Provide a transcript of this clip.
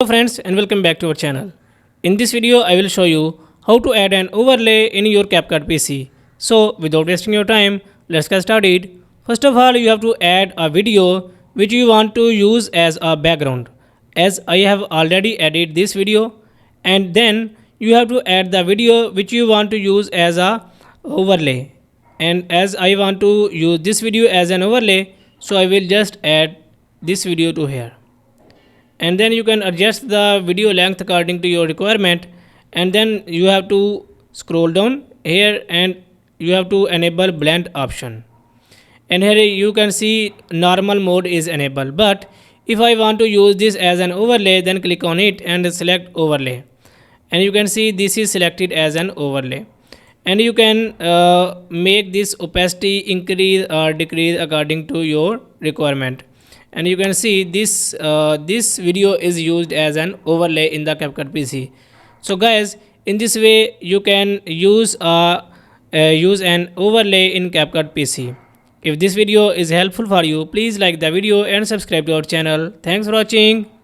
Hello friends and welcome back to our channel. In this video I will show you how to add an overlay in your Capcut PC. So without wasting your time, let's get started. First of all, you have to add a video which you want to use as a background, as I have already added this video, and then you have to add the video which you want to use as a overlay. And as I want to use this video as an overlay, so I will just add this video to here, and then you can adjust the video length according to your requirement, and then you have to scroll down here and you have to enable blend option, and here you can see normal mode is enabled. But if I want to use this as an overlay, then click on it and select overlay, and you can see this is selected as an overlay, and you can make this opacity increase or decrease according to your requirement. And you can see this video is used as an overlay in the Capcut PC. So guys, in this way you can use an overlay in Capcut PC. If this video is helpful for you, please like the video and subscribe to our channel. Thanks for watching.